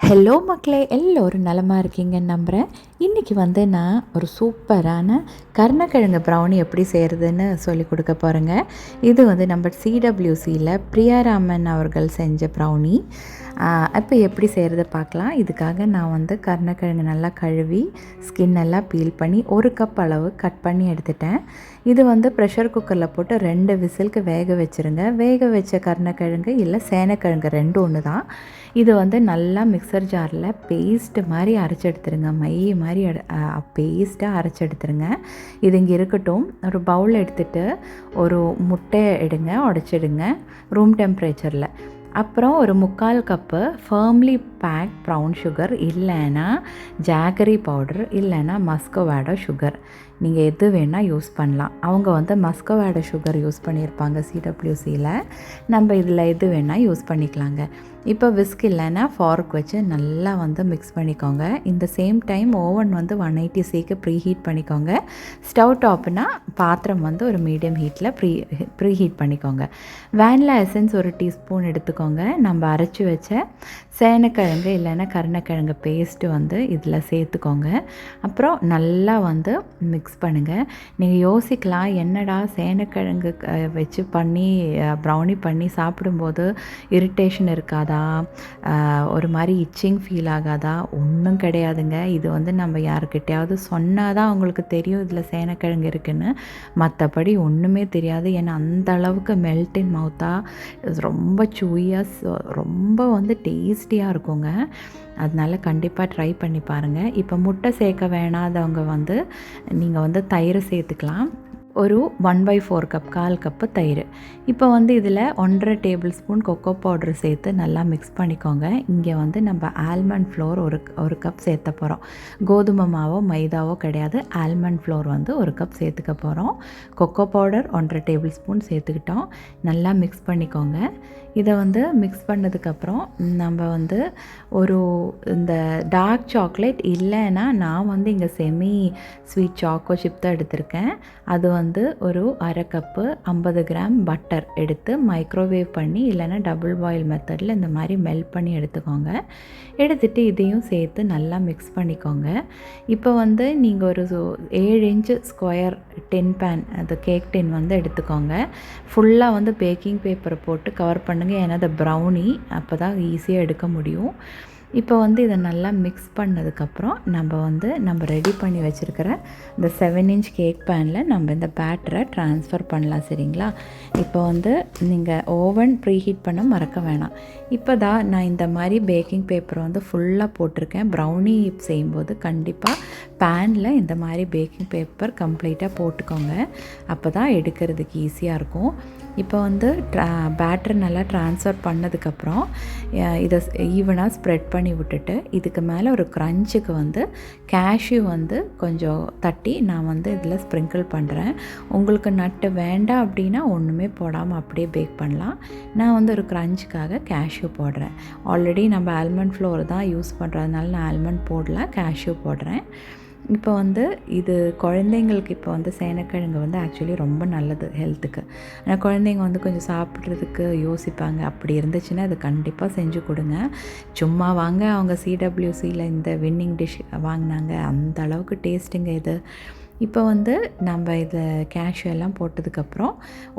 Hello மக்களே, எல்லோரும் நலமாக இருக்கீங்கன்னு நம்புகிறேன். இன்றைக்கி நான் ஒரு சூப்பரான கருணக்கிழங்கு ப்ரௌனி எப்படி செய்கிறதுன்னு சொல்லி கொடுக்க போகிறேங்க. இது நம்ம சிடபிள்யூசியில் பிரியாராமன் அவர்கள் செஞ்ச ப்ரௌனி. இப்போ எப்படி செய்கிறத பார்க்கலாம். இதுக்காக நான் கருணக்கிழங்கு நல்லா கழுவி ஸ்கின் எல்லாம் பீல் பண்ணி 1 கப் அளவு கட் பண்ணி எடுத்துட்டேன். இது ப்ரெஷர் குக்கரில் போட்டு 2 விசிலுக்கு வேக வச்சுருங்க. வேக வச்ச கருணக்கிழங்கு இல்லை சேனைக்கிழங்கு 2 ஒன்று தான். இது நல்லா மிக்சர் ஜாரில் பேஸ்ட்டு மாதிரி அரைச்சி எடுத்துருங்க. மை மாதிரி பேஸ்ட்டாக அரைச்சி எடுத்துருங்க. இது இங்கே இருக்கட்டும். ஒரு பவுல் எடுத்துகிட்டு ஒரு முட்டை எடுங்க, உடச்சிடுங்க ரூம் டெம்பரேச்சரில். அப்புறம் ஒரு 3/4 cup firmly pack brown sugar, இல்லைன்னா ஜாகரி பவுடர், இல்லைன்னா மஸ்கோவாடோ சுகர், நீங்கள் எது வேணால் யூஸ் பண்ணலாம். அவங்க மஸ்கோவாடோ சுகர் யூஸ் பண்ணியிருப்பாங்க சிடபிள்யூசியில். நம்ம இதில் எது வேணால் யூஸ் பண்ணிக்கலாங்க. இப்போ விஸ்க் இல்லைன்னா ஃபார்க் வச்சு நல்லா மிக்ஸ் பண்ணிக்கோங்க. இந்த சேம் டைம் ஓவன் 180Cக்கு ப்ரீ ஹீட் பண்ணிக்கோங்க. ஸ்டவ் டாப்னா பாத்திரம் ஒரு மீடியம் ஹீட்டில் ப்ரீ ஹீட் பண்ணிக்கோங்க. வேனிலா எசன்ஸ் 1 டீஸ்பூன் எடுத்துக்கோங்க. நம்ம அரைச்சி வச்ச சேனைக்கிழங்கு இல்லைன்னா கருணக்கிழங்கு பேஸ்ட்டு இதில் சேர்த்துக்கோங்க. அப்புறம் நல்லா மிக்ஸ் பண்ணுங்கள். நீங்கள் யோசிக்கலாம், என்னடா சேனைக்கிழங்கு வச்சு பண்ணி ப்ரௌனி பண்ணி சாப்பிடும்போது இரிட்டேஷன் இருக்காதா, ஒரு மாதிரி இச்சிங் ஃபீல் ஆகாதா? ஒன்றும் கிடையாதுங்க. இது நம்ம யாருக்கிட்டையாவது சொன்னால் தான் அவங்களுக்கு தெரியும் இதில் சேனைக்கிழங்கு இருக்குதுன்னு. மற்றபடி ஒன்றுமே தெரியாது. ஏன்னா அந்த அளவுக்கு மெல்ட் இன் மவுத்தாக ரொம்ப சூயாக ரொம்ப டேஸ்டியாக இருக்குங்க. அதனால கண்டிப்பாக ட்ரை பண்ணி பாருங்கள். இப்போ முட்டை சேர்க்க வேணாதவங்க நீங்கள் தயிர் சேர்த்துக்கலாம். ஒரு 1/4 கப், 1/4 கப்பு தயிர். இப்போ இதில் 1.5 டேபிள் ஸ்பூன் கொக்கோ பவுடர் சேர்த்து நல்லா மிக்ஸ் பண்ணிக்கோங்க. இங்கே நம்ம ஆல்மண்ட் ஃப்ளோர் ஒரு கப் சேர்த்த போகிறோம். கோதுமை மாவோ மைதாவோ கிடையாது. ஆல்மண்ட் ஃப்ளோர் 1 கப் சேர்த்துக்க போகிறோம். கொக்கோ பவுடர் 1.5 டேபிள் ஸ்பூன் சேர்த்துக்கிட்டோம். நல்லா மிக்ஸ் பண்ணிக்கோங்க. இதை மிக்ஸ் பண்ணதுக்கப்புறம் நம்ம ஒரு இந்த டார்க் சாக்லேட் இல்லைன்னா நான் இங்கே செமி ஸ்வீட் சாக்கோ சிப் தான் எடுத்திருக்கேன். அது ஒரு 1/2 கப்பு 50 கிராம் பட்டர் எடுத்து மைக்ரோவேவ் பண்ணி இல்லைன்னா டபுள் பாயில் மெத்தடில் இந்த மாதிரி மெல்ட் பண்ணி எடுத்துக்கோங்க. எடுத்துகிட்டு இதையும் சேர்த்து நல்லா மிக்ஸ் பண்ணிக்கோங்க. இப்போ நீங்கள் ஒரு 7 இன்ச்சு ஸ்கொயர் டின் பேன், அது கேக் டின் எடுத்துக்கோங்க. ஃபுல்லாக பேக்கிங் பேப்பரை போட்டு கவர் பண்ணுங்கள். ஏன்னா அது ப்ரௌனி, அப்போ தான் ஈஸியாக எடுக்க முடியும். இப்போ இதை நல்லா மிக்ஸ் பண்ணதுக்கப்புறம் நம்ம ரெடி பண்ணி வச்சுருக்கிற இந்த 7 இன்ச் கேக் பேனில் நம்ம இந்த பேட்டரை ட்ரான்ஸ்ஃபர் பண்ணலாம். சரிங்களா? இப்போ நீங்கள் ஓவன் ப்ரீஹீட் பண்ண மறக்க வேணாம். இப்போ தான் நான் இந்த மாதிரி பேக்கிங் பேப்பரை ஃபுல்லாக போட்டிருக்கேன். ப்ரௌனி செய்யும்போது கண்டிப்பாக பேனில் இந்த மாதிரி பேக்கிங் பேப்பர் கம்ப்ளீட்டாக போட்டுக்கோங்க. அப்போ தான் எடுக்கிறதுக்கு ஈஸியாக இருக்கும். இப்போ பேட்டர் நல்லா ட்ரான்ஸ்ஃபர் பண்ணதுக்கப்புறம் இதை ஈவனாக ஸ்ப்ரெட் பண்ணி விட்டுட்டு இதுக்கு மேலே ஒரு க்ரன்ச்சுக்கு கேஷ்யூ கொஞ்சம் தட்டி நான் இதில் ஸ்ப்ரிங்கிள் பண்ணுறேன். உங்களுக்கு நட்டு வேண்டாம் அப்படின்னா ஒன்றுமே போடாமல் அப்படியே பேக் பண்ணலாம். நான் ஒரு க்ரன்ச்சுக்காக கேஷ்யூ போடுறேன். ஆல்ரெடி நம்ம ஆல்மண்ட் ஃப்ளோர் தான் யூஸ் பண்ணுறதுனால நான் ஆல்மண்ட் போடல, கேஷ்யூ போடுறேன். இப்போ இது குழந்தைங்களுக்கு இப்போ சேனைக்கிழங்கு ஆக்சுவலி ரொம்ப நல்லது ஹெல்த்துக்கு. ஆனால் குழந்தைங்க கொஞ்சம் சாப்பிட்றதுக்கு யோசிப்பாங்க. அப்படி இருந்துச்சுன்னா அது கண்டிப்பாக செஞ்சு கொடுங்க. சும்மா வாங்க, அவங்க சிடபிள்யூசியில் இந்த வின்னிங் டிஷ் வாங்கினாங்க, அந்த அளவுக்கு டேஸ்ட்டுங்க இது. இப்போ நம்ம இதை கேஷ்யூ எல்லாம் போட்டதுக்கப்புறம்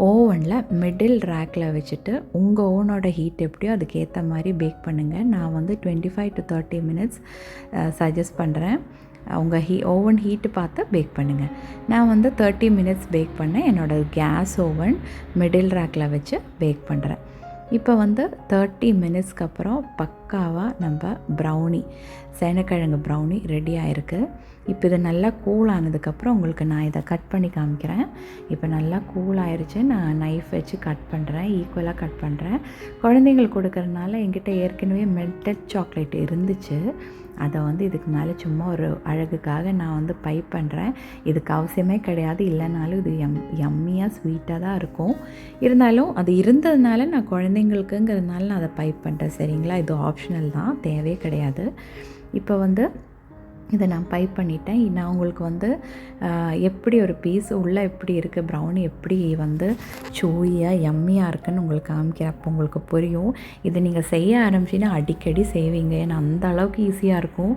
ஓவனில் மிடில் ரேக்கில் வச்சுட்டு உங்கள் ஓவனோட ஹீட் எப்படியோ அதுக்கேற்ற மாதிரி பேக் பண்ணுங்கள். நான் 25 to 30 மினிட்ஸ் சஜஸ்ட் பண்ணுறேன். உங்கள் ஓவன் ஹீட்டு பார்த்து பேக் பண்ணுங்கள். நான் 30 மினிட்ஸ் பேக் பண்ணேன். என்னோடய கேஸ் ஓவன் மிடில் ரேக்கில் வச்சு பேக் பண்ணுறேன். இப்போ 30 மினிட்ஸ்க்கு அப்புறம் பக்காவாக நம்ம ப்ரௌனி, சேனைக்கிழங்கு ப்ரௌனி ரெடி ஆகிருக்கு. இப்போ இது நல்லா கூல் ஆனதுக்கப்புறம் உங்களுக்கு நான் இதை கட் பண்ணி காமிக்கிறேன். இப்போ நல்லா கூல் ஆயிடுச்சு. நான் நைஃப் வச்சு கட் பண்ணுறேன், ஈக்குவலாக கட் பண்ணுறேன். குழந்தைங்களுக்கு கொடுக்கறதுனால என்கிட்ட ஏற்கனவே மெல்டட் சாக்லேட் இருந்துச்சு. அதை இதுக்கு மேலே சும்மா ஒரு அழகுக்காக நான் பைப் பண்ணுறேன். இதுக்கு அவசியமே கிடையாது, இல்லைனாலும் இது யம்மியாக ஸ்வீட்டாக தான் இருக்கும். இருந்தாலும் அது இருந்ததுனால நான் குழந்தைங்களுக்குங்கிறதுனால நான் அதை பைப் பண்ணுறேன். சரிங்களா? இது ஆப்ஷனல் தான், தேவையே கிடையாது. இப்போ இதை நான் பைப் பண்ணிட்டேன். நான் உங்களுக்கு வந்து எப்படி ஒரு பீஸ் உள்ளே எப்படி இருக்குது, ப்ரௌனி எப்படி வந்து சூயியாக யம்மியாக இருக்குதுன்னு உங்களுக்கு காமிக்கிறேன். அப்போ உங்களுக்கு புரியும். இதை நீங்கள் செய்ய ஆரம்பிச்சின்னா அடிக்கடி செய்வீங்க. ஏன்னா அந்த அளவுக்கு ஈஸியாக இருக்கும்.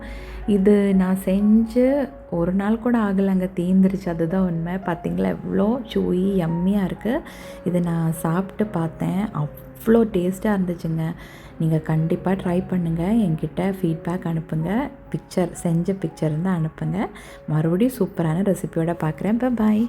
இது நான் செஞ்சு ஒரு நாள் கூட ஆகலைங்க, தீந்துருச்சு. அதுதான் உண்மை. பார்த்திங்களா எவ்வளோ சூயி யம்மியாக இருக்குது. இதை நான் சாப்பிட்டு பார்த்தேன், அவ்வளோ டேஸ்ட்டாக இருந்துச்சுங்க. நீங்கள் கண்டிப்பாக ட்ரை பண்ணுங்கள். என்கிட்ட ஃபீட்பேக் அனுப்புங்க. செஞ்ச பிக்சர் இருந்தால் அனுப்புங்க. மறுபடியும் சூப்பரான ரெசிபியோடு பார்க்குறேன். பாய்.